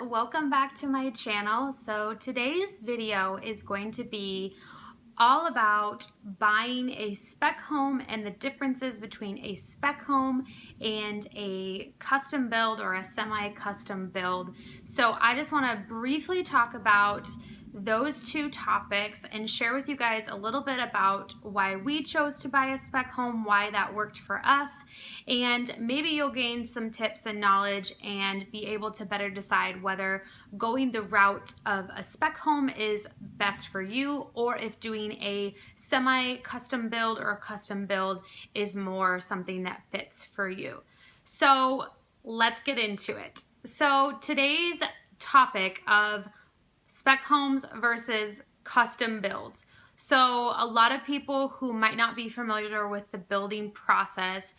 welcome back to my channel. So today's video is going to be all about buying a spec home and the differences between a spec home and a custom build or a semi-custom build. So I just want to briefly talk about those two topics and share with you guys a little bit about why we chose to buy a spec home, why that worked for us, and maybe you'll gain some tips and knowledge and be able to better decide whether going the route of a spec home is best for you or if doing a semi-custom build or a custom build is more something that fits for you. So let's get into it. So today's topic of spec homes versus custom builds. So a lot of people who might not be familiar with the building process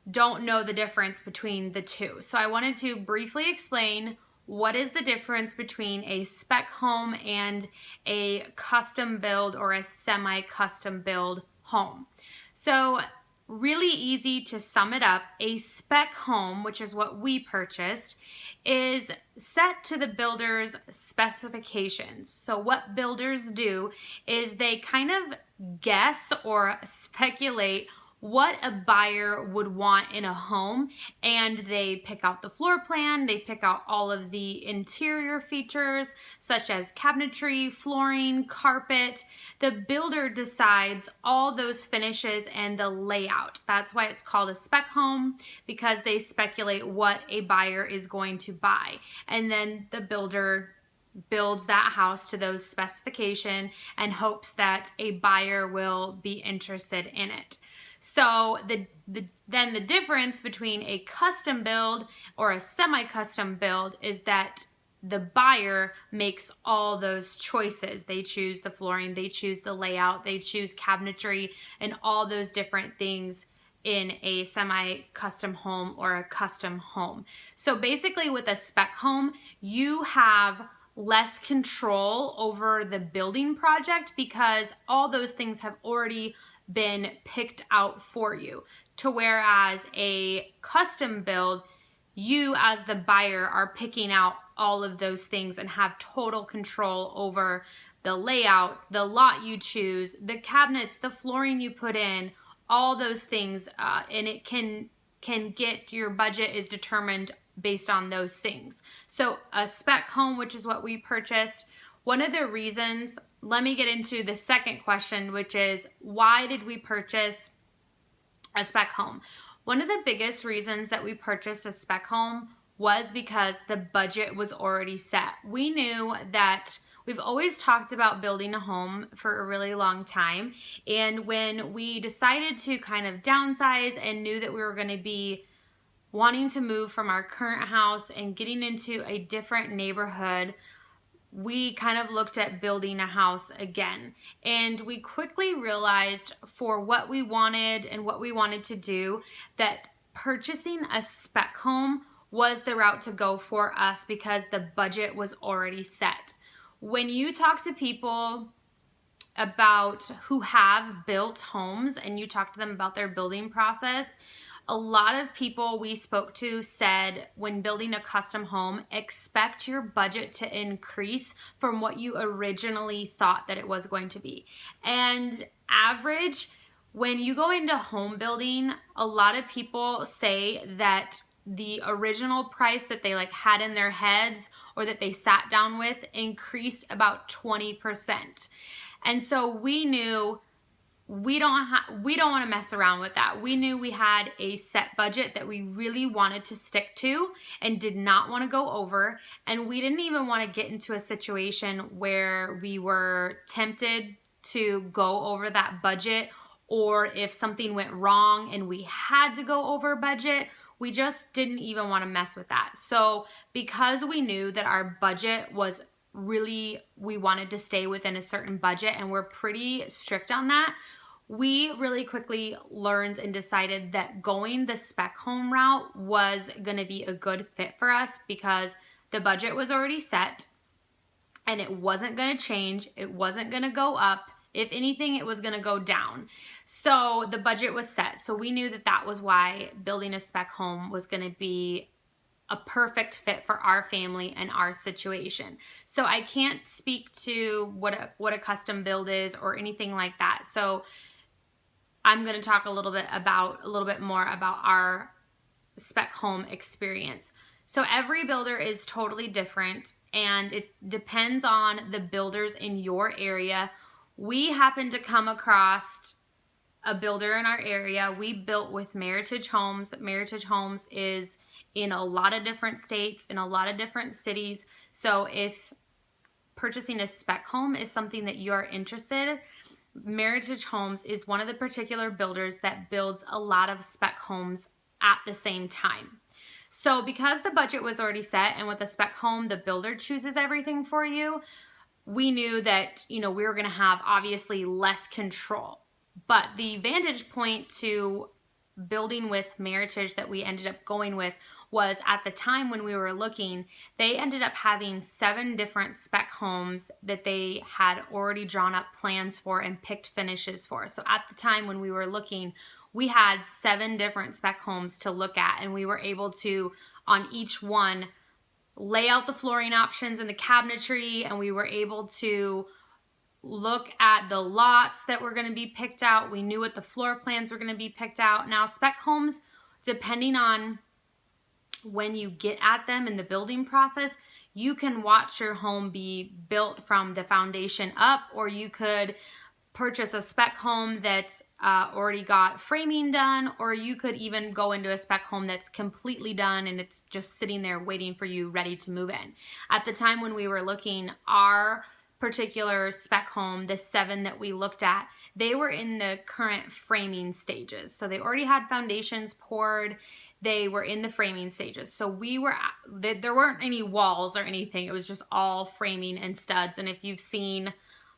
don't know the difference between the two. So I wanted to briefly explain what is the difference between a spec home and a custom build or a semi-custom build home. So really easy to sum it up, a spec home, which is what we purchased, is set to the builder's specifications. So what builders do is they kind of guess or speculate what a buyer would want in a home, and they pick out the floor plan, they pick out all of the interior features such as cabinetry, flooring, carpet. The builder decides all those finishes and the layout. That's why it's called a spec home, because they speculate what a buyer is going to buy. And then the builder builds that house to those specifications and hopes that a buyer will be interested in it. So then the difference between a custom build or a semi-custom build is that the buyer makes all those choices. They choose the flooring, they choose the layout, they choose cabinetry, and all those different things in a semi-custom home or a custom home. So basically with a spec home, you have less control over the building project because all those things have already been picked out for you. To whereas a custom build, you as the buyer are picking out all of those things and have total control over the layout, the lot you choose, the cabinets, the flooring you put in, all those things, and it can get, your budget is determined based on those things. So a spec home, which is what we purchased, one of the reasons, let me get into the second question, which is why did we purchase a spec home? One of the biggest reasons that we purchased a spec home was because the budget was already set. We knew that we've always talked about building a home for a really long time. And when we decided to kind of downsize and knew that we were going to be wanting to move from our current house and getting into a different neighborhood, we kind of looked at building a house again. And we quickly realized for what we wanted and what we wanted to do that purchasing a spec home was the route to go for us because the budget was already set. When you talk to people about who have built homes and you talk to them about their building process, a lot of people we spoke to said when building a custom home, expect your budget to increase from what you originally thought that it was going to be. And average, when you go into home building, a lot of people say that the original price that they had in their heads or that they sat down with increased about 20%. And so we knew we don't want to mess around with that. We knew we had a set budget that we really wanted to stick to and did not want to go over. And we didn't even want to get into a situation where we were tempted to go over that budget, or if something went wrong and we had to go over budget, we just didn't even want to mess with that. So because we knew that our budget was really, we wanted to stay within a certain budget and we're pretty strict on that, we really quickly learned and decided that going the spec home route was going to be a good fit for us because the budget was already set and it wasn't going to change. It wasn't going to go up. If anything, it was going to go down. So the budget was set. So we knew that that was why building a spec home was going to be a perfect fit for our family and our situation. So I can't speak to what a custom build is or anything like that. So I'm going to talk a little bit more about our spec home experience. So every builder is totally different, and it depends on the builders in your area. We happened to come across a builder in our area. We built with Meritage Homes. Meritage Homes is in a lot of different states, in a lot of different cities. So if purchasing a spec home is something that you're interested in, Meritage Homes is one of the particular builders that builds a lot of spec homes at the same time. So because the budget was already set, and with a spec home, the builder chooses everything for you, we knew that, we were going to have obviously less control. But the vantage point to building with Meritage that we ended up going with was, at the time when we were looking, they ended up having 7 different spec homes that they had already drawn up plans for and picked finishes for. So at the time when we were looking, we had 7 different spec homes to look at, and we were able to, on each one, lay out the flooring options and the cabinetry, and we were able to look at the lots that were going to be picked out. We knew what the floor plans were going to be picked out. Now, spec homes, depending on when you get at them in the building process, you can watch your home be built from the foundation up, or you could purchase a spec home that's already got framing done, or you could even go into a spec home that's completely done and it's just sitting there waiting for you, ready to move in. At the time when we were looking, our particular spec home, the 7 that we looked at, they were in the current framing stages. So they already had foundations poured. They were in the framing stages. So there weren't any walls or anything. It was just all framing and studs. And if you've seen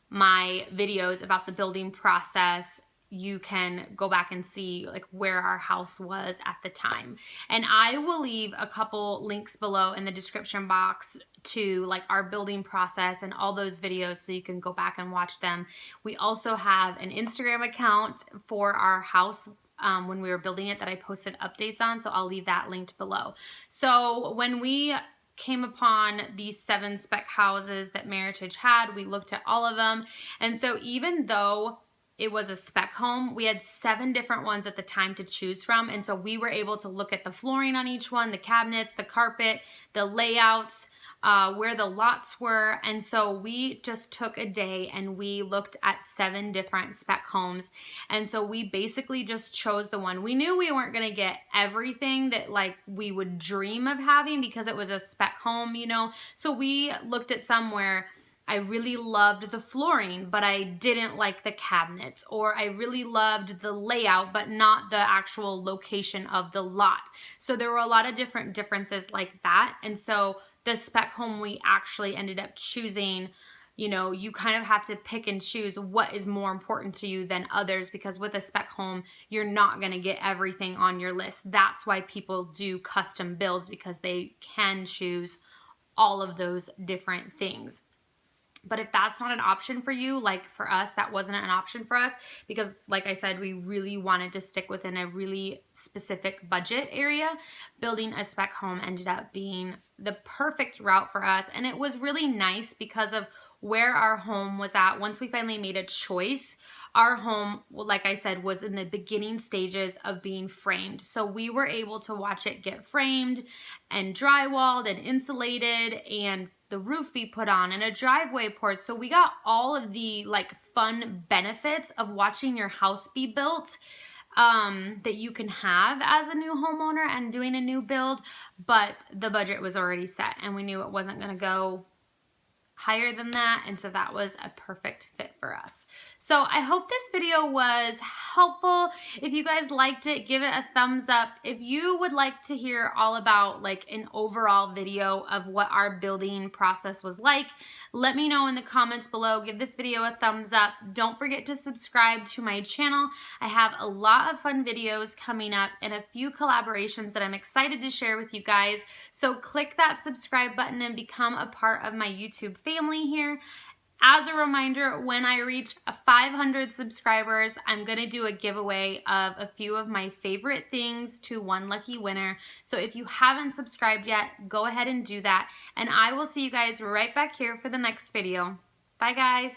my videos about the building process, you can go back and see like where our house was at the time. And I will leave a couple links below in the description box to like our building process and all those videos, so you can go back and watch them. We also have an Instagram account for our house when we were building it that I posted updates on, so I'll leave that linked below. So when we came upon these 7 spec houses that Meritage had, we looked at all of them. And so even though it was a spec home, we had 7 different ones at the time to choose from. And so we were able to look at the flooring on each one, the cabinets, the carpet, the layouts, where the lots were. And so we just took a day and we looked at 7 different spec homes. And so we basically just chose the one. We knew we weren't going to get everything that like we would dream of having because it was a spec home, So we looked at some where I really loved the flooring, but I didn't like the cabinets, or I really loved the layout, but not the actual location of the lot. So there were a lot of different differences like that. And so the spec home we actually ended up choosing, you kind of have to pick and choose what is more important to you than others, because with a spec home, you're not going to get everything on your list. That's why people do custom builds, because they can choose all of those different things. But if that's not an option for you, like for us, that wasn't an option for us, because like I said, we really wanted to stick within a really specific budget area. Building a spec home ended up being the perfect route for us. And it was really nice because of where our home was at. Once we finally made a choice, our home, like I said, was in the beginning stages of being framed. So we were able to watch it get framed and drywalled and insulated, and the roof be put on and a driveway poured. So we got all of the like fun benefits of watching your house be built that you can have as a new homeowner and doing a new build. But the budget was already set, and we knew it wasn't going to go higher than that, and so that was a perfect fit for us. So I hope this video was helpful. If you guys liked it, give it a thumbs up. If you would like to hear all about like an overall video of what our building process was like, let me know in the comments below. Give this video a thumbs up. Don't forget to subscribe to my channel. I have a lot of fun videos coming up and a few collaborations that I'm excited to share with you guys. So click that subscribe button and become a part of my YouTube family here. As a reminder, when I reach 500 subscribers, I'm going to do a giveaway of a few of my favorite things to one lucky winner. So if you haven't subscribed yet, go ahead and do that. And I will see you guys right back here for the next video. Bye, guys.